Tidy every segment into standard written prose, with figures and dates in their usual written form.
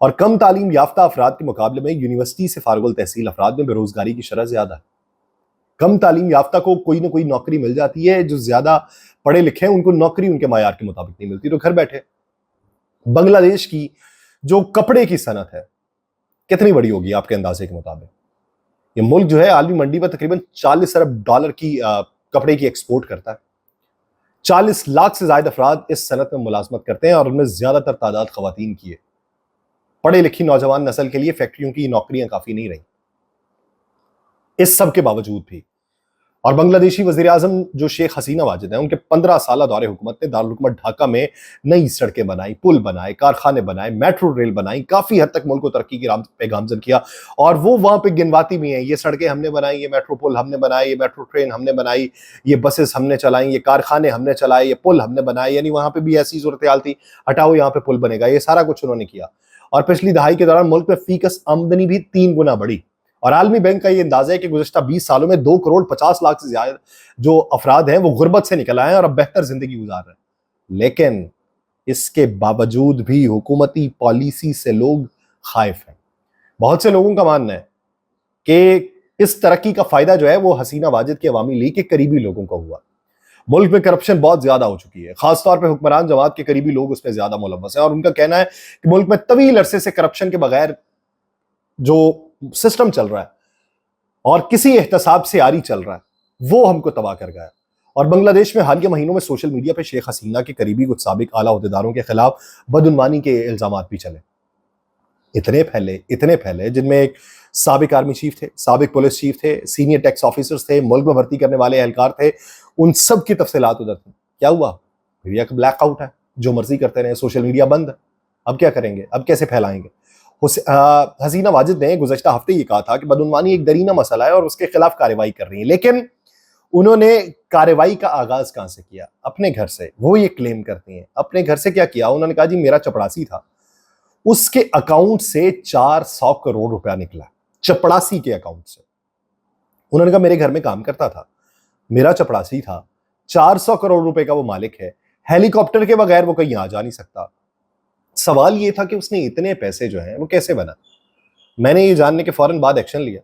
اور کم تعلیم یافتہ افراد کے مقابلے میں یونیورسٹی سے فارغ التحصیل افراد میں بے روزگاری کی شرح زیادہ ہے۔ کم تعلیم یافتہ کو کوئی نہ کوئی نوکری مل جاتی ہے، جو زیادہ پڑھے لکھے ہیں ان کو نوکری ان کے معیار کے مطابق نہیں ملتی، تو گھر بیٹھے۔ بنگلہ دیش کی جو کپڑے کی صنعت ہے کتنی بڑی ہوگی آپ کے اندازے کے مطابق؟ یہ ملک جو ہے عالمی منڈی پر تقریباً 40 ارب ڈالر کی کپڑے کی ایکسپورٹ کرتا ہے۔ 40 لاکھ سے زائد افراد اس صنعت میں ملازمت کرتے ہیں اور ان میں زیادہ تر تعداد خواتین کی ہے۔ پڑھی لکھی نوجوان نسل کے لیے فیکٹریوں کی نوکریاں کافی نہیں رہیں۔ اس سب کے باوجود بھی، اور بنگلہ دیشی وزیر اعظم جو شیخ حسینہ واجد ہیں، ان کے 15 سالہ دور حکومت نے دارالحکومت ڈھاکہ میں نئی سڑکیں بنائی، پل بنائے، کارخانے بنائے، میٹرو ریل بنائی، کافی حد تک ملک کو ترقی کی راہ پہ گامزن کیا، اور وہ وہاں پہ گنواتی بھی ہیں، یہ سڑکیں ہم نے بنائی، یہ میٹرو پل ہم نے بنائے، یہ میٹرو ٹرین ہم نے بنائی، یہ بسز ہم نے چلائیں، یہ کارخانے ہم نے چلائے، یہ پل ہم نے بنائے۔ یعنی وہاں پہ بھی ایسی صورتحال تھی، ہٹاؤ یہاں پہ پل بنے گا، یہ سارا کچھ انہوں نے کیا۔ اور پچھلی دہائی کے دوران ملک میں فی کس آمدنی بھی 3 گنا بڑھی، اور عالمی بینک کا یہ اندازہ ہے کہ گزشتہ 20 سالوں میں 2 کروڑ 50 لاکھ سے زیادہ جو افراد ہیں وہ غربت سے نکل آئے ہیں اور اب بہتر زندگی گزار رہے ہیں۔ لیکن اس کے باوجود بھی حکومتی پالیسی سے لوگ خائف ہیں۔ بہت سے لوگوں کا ماننا ہے کہ اس ترقی کا فائدہ جو ہے وہ حسینہ واجد کے عوامی لیگ کے قریبی لوگوں کو ہوا۔ ملک میں کرپشن بہت زیادہ ہو چکی ہے، خاص طور پہ حکمران جماعت کے قریبی لوگ اس میں زیادہ ملوث ہیں، اور ان کا کہنا ہے کہ ملک میں طویل عرصے سے کرپشن کے بغیر جو سسٹم چل رہا ہے اور کسی احتساب سے آری چل رہا ہے وہ ہم کو تباہ کر گیا ہے۔ اور بنگلہ دیش میں حالیہ مہینوں میں سوشل میڈیا پہ شیخ حسینہ کے قریبی کچھ سابق اعلیٰ عہدیداروں کے خلاف بدعنوانی کے الزامات بھی چلے، اتنے پھیلے، جن میں ایک سابق آرمی چیف تھے، سابق پولیس چیف تھے، سینئر ٹیکس آفیسرز تھے، ملک میں بھرتی کرنے والے اہلکار تھے، ان سب کی تفصیلات ادھر تھیں۔ کیا ہوا؟ میڈیا کا بلیک آؤٹ ہے، جو مرضی کرتے رہے، سوشل میڈیا بند ہے، اب کیا کریں گے، اب کیسے پھیلائیں گے؟ حسینہ واجد نے گزشتہ ہفتے یہ کہا تھا کہ بدعنوانی ایک درینہ مسئلہ ہے اور اس کے خلاف کارروائی کر رہی ہے، لیکن انہوں نے کارروائی کا آغاز کہاں سے کیا؟ اپنے گھر سے۔ وہ یہ کلیم کرتی ہیں اپنے گھر سے کیا کیا؟ انہوں نے کہا جی میرا چپڑاسی تھا، اس کے اکاؤنٹ سے 400 کروڑ روپیہ نکلا، چپڑاسی کے اکاؤنٹ سے۔ انہوں نے کہا میرے گھر میں کام کرتا تھا، میرا چپڑاسی تھا، 400 کروڑ روپے کا وہ مالک ہے، ہیلی کاپٹر کے بغیر وہ کہیں آ جا نہیں سکتا۔ سوال یہ تھا کہ اس نے اتنے پیسے جو ہیں وہ کیسے بنا؟ میں نے یہ جاننے کے فوراً بعد ایکشن لیا،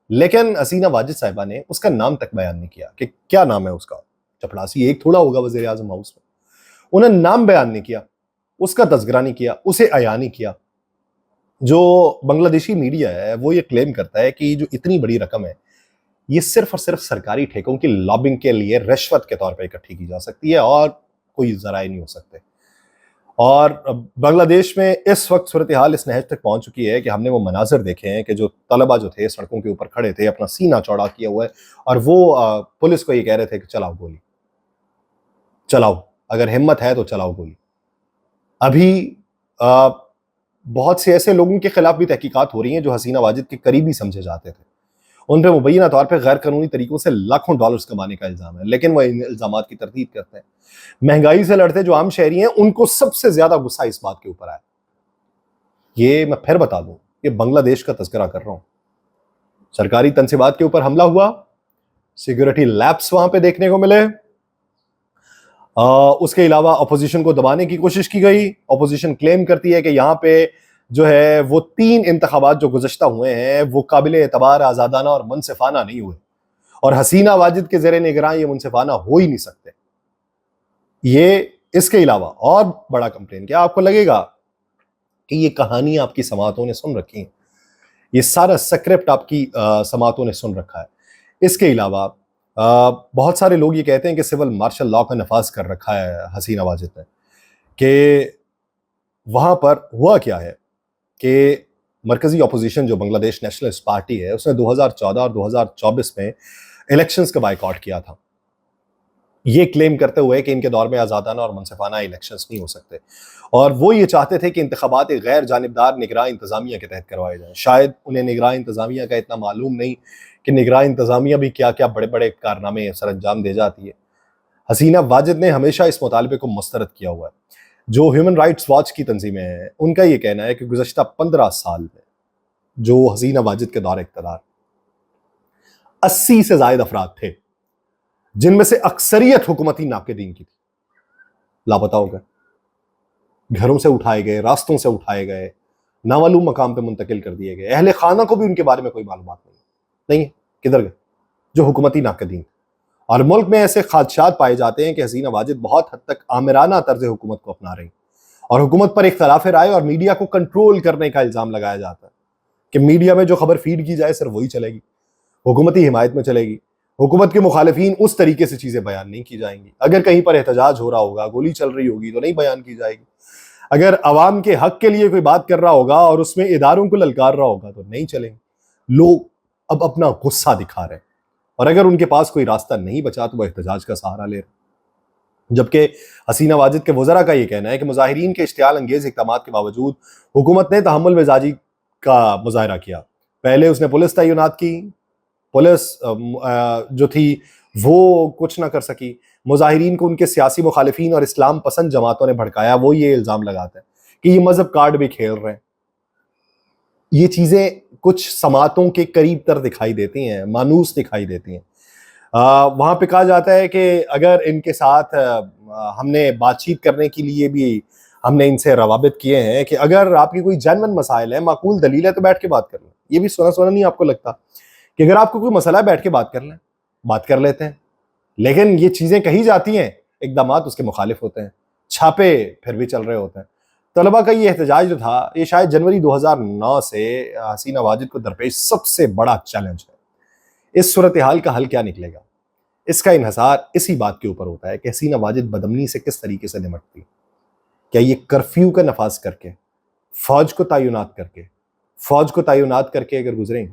لیکن حسینہ واجد صاحبہ نے اس کا نام تک بیان نہیں کیا کہ کیا نام ہے اس کا۔ چپڑاسی ایک تھوڑا ہوگا وزیر اعظم ہاؤس میں، انہوں نے نام بیان نہیں کیا، اس کا تذکرہ نہیں کیا، اسے عیاں نہیں کیا۔ جو بنگلہ دیشی میڈیا ہے وہ یہ کلیم کرتا ہے کہ جو اتنی بڑی رقم ہے یہ صرف اور صرف سرکاری ٹھیکوں کی لابنگ کے لیے رشوت کے طور پہ اکٹھی کی جا سکتی ہے اور کوئی ذرائع نہیں ہو سکتے۔ اور بنگلہ دیش میں اس وقت صورتحال اس نہج تک پہنچ چکی ہے کہ ہم نے وہ مناظر دیکھے ہیں کہ جو طلبہ جو تھے سڑکوں کے اوپر کھڑے تھے، اپنا سینہ چوڑا کیا ہوا ہے، اور وہ پولیس کو یہ کہہ رہے تھے کہ چلاؤ گولی، چلاؤ، اگر ہمت ہے تو چلاؤ گولی۔ ابھی بہت سے ایسے لوگوں کے خلاف بھی تحقیقات ہو رہی ہیں جو حسینہ واجد کے قریبی سمجھے جاتے تھے، ان پہ مبینہ طور پہ غیر قانونی طریقوں سے لاکھوں ڈالرز کمانے کا الزام ہے، لیکن وہ ان الزامات کی تردید کرتے ہیں۔ مہنگائی سے لڑتے جو عام شہری ہیں ان کو سب سے زیادہ غصہ اس بات کے اوپر آیا۔ یہ میں پھر بتا دوں، یہ بنگلہ دیش کا تذکرہ کر رہا ہوں۔ سرکاری تنصیبات کے اوپر حملہ ہوا، سیکیورٹی لیپس وہاں پہ دیکھنے کو ملے، اس کے علاوہ اپوزیشن کو دبانے کی کوشش کی گئی۔ اپوزیشن کلیم کرتی ہے کہ یہاں پہ جو ہے وہ 3 انتخابات جو گزشتہ ہوئے ہیں وہ قابل اعتبار، آزادانہ اور منصفانہ نہیں ہوئے، اور حسینہ واجد کے زیر نگراں یہ منصفانہ ہو ہی نہیں سکتے۔ یہ اس کے علاوہ اور بڑا کمپلین کیا آپ کو لگے گا کہ یہ کہانی آپ کی سماعتوں نے سن رکھی ہیں، یہ سارا سکرپٹ آپ کی سماعتوں نے سن رکھا ہے۔ اس کے علاوہ بہت سارے لوگ یہ کہتے ہیں کہ سول مارشل لاء کا نفاذ کر رکھا ہے حسینہ واجد نے، کہ وہاں پر ہوا کیا ہے کہ مرکزی اپوزیشن جو بنگلہ دیش نیشنلسٹ پارٹی ہے، اس نے 2014 اور 2024 میں الیکشنز کا بائیکاٹ کیا تھا، یہ کلیم کرتے ہوئے کہ ان کے دور میں آزادانہ اور منصفانہ الیکشنز نہیں ہو سکتے، اور وہ یہ چاہتے تھے کہ انتخابات ایک غیر جانبدار نگراں انتظامیہ کے تحت کروائے جائیں۔ شاید انہیں نگراں انتظامیہ کا اتنا معلوم نہیں کہ نگراں انتظامیہ بھی کیا کیا بڑے بڑے کارنامے سر انجام دے جاتی ہے۔ حسینہ واجد نے ہمیشہ اس مطالبے کو مسترد کیا ہوا ہے۔ جو ہیومن رائٹس واچ کی تنظیمیں ہیں ان کا یہ کہنا ہے کہ گزشتہ 15 سال میں جو حسینہ واجد کے دور اقتدار 80 سے زائد افراد تھے، جن میں سے اکثریت حکومتی ناقدین کی تھی، لاپتہ ہو گئے، گھروں سے اٹھائے گئے، راستوں سے اٹھائے گئے، نامعلوم مقام پہ منتقل کر دیے گئے. اہل خانہ کو بھی ان کے بارے میں کوئی معلومات نہیں ہے. کدھر گئے جو حکومتی ناقدین؟ اور ملک میں ایسے خدشات پائے جاتے ہیں کہ حسینہ واجد بہت حد تک آمرانہ طرز حکومت کو اپنا رہی اور حکومت پر اختلاف رائے اور میڈیا کو کنٹرول کرنے کا الزام لگایا جاتا ہے کہ میڈیا میں جو خبر فیڈ کی جائے صرف وہی چلے گی، حکومتی حمایت میں چلے گی. حکومت کے مخالفین اس طریقے سے چیزیں بیان نہیں کی جائیں گی. اگر کہیں پر احتجاج ہو رہا ہوگا، گولی چل رہی ہوگی تو نہیں بیان کی جائے گی. اگر عوام کے حق کے لیے کوئی بات کر رہا ہوگا اور اس میں اداروں کو للکار رہا ہوگا تو نہیں چلیں گے. لوگ اب اپنا غصہ دکھا رہے ہیں اور اگر ان کے پاس کوئی راستہ نہیں بچا تو وہ احتجاج کا سہارا لے رہے. جبکہ حسینہ واجد کے وزراء کا یہ کہنا ہے کہ مظاہرین کے اشتعال انگیز اقدامات کے باوجود حکومت نے تحمل مزاجی کا مظاہرہ کیا. پہلے اس نے پولیس تعینات کی، پولیس جو تھی وہ کچھ نہ کر سکی. مظاہرین کو ان کے سیاسی مخالفین اور اسلام پسند جماعتوں نے بھڑکایا. وہ یہ الزام لگاتا ہے کہ یہ مذہب کارڈ بھی کھیل رہے ہیں. یہ چیزیں کچھ سماعتوں کے قریب تر دکھائی دیتی ہیں، مانوس دکھائی دیتی ہیں. وہاں پہ کہا جاتا ہے کہ اگر ان کے ساتھ ہم نے بات چیت کرنے کے لیے بھی ہم نے ان سے روابط کیے ہیں کہ اگر آپ کی کوئی جینوین مسائل ہے، معقول دلیل ہے تو بیٹھ کے بات کر لیں. یہ بھی سونا نہیں آپ کو لگتا کہ اگر آپ کو کوئی مسئلہ ہے بیٹھ کے بات کر لیں، بات کر لیتے ہیں. لیکن یہ چیزیں کہی جاتی ہیں، اقدامات اس کے مخالف ہوتے ہیں، چھاپے پھر بھی چل رہے ہوتے ہیں. طلبہ کا یہ احتجاج جو تھا یہ شاید جنوری 2009 سے حسینہ واجد کو درپیش سب سے بڑا چیلنج ہے. اس صورتحال کا حل کیا نکلے گا؟ اس کا انحصار اسی بات کے اوپر ہوتا ہے کہ حسینہ واجد بدامنی سے کس طریقے سے نمٹتی. کیا یہ کرفیو کا نفاذ کر کے، فوج کو تعینات کر کے اگر گزریں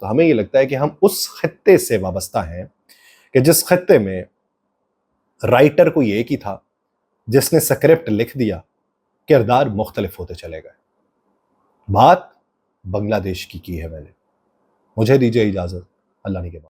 تو ہمیں یہ لگتا ہے کہ ہم اس خطے سے وابستہ ہیں کہ جس خطے میں رائٹر کوئی ایک ہی تھا، جس نے سکرپٹ لکھ دیا، کردار مختلف ہوتے چلے گئے. بات بنگلہ دیش کی ہے. میں نے، مجھے دیجیے اجازت. اللہ نے کے بعد.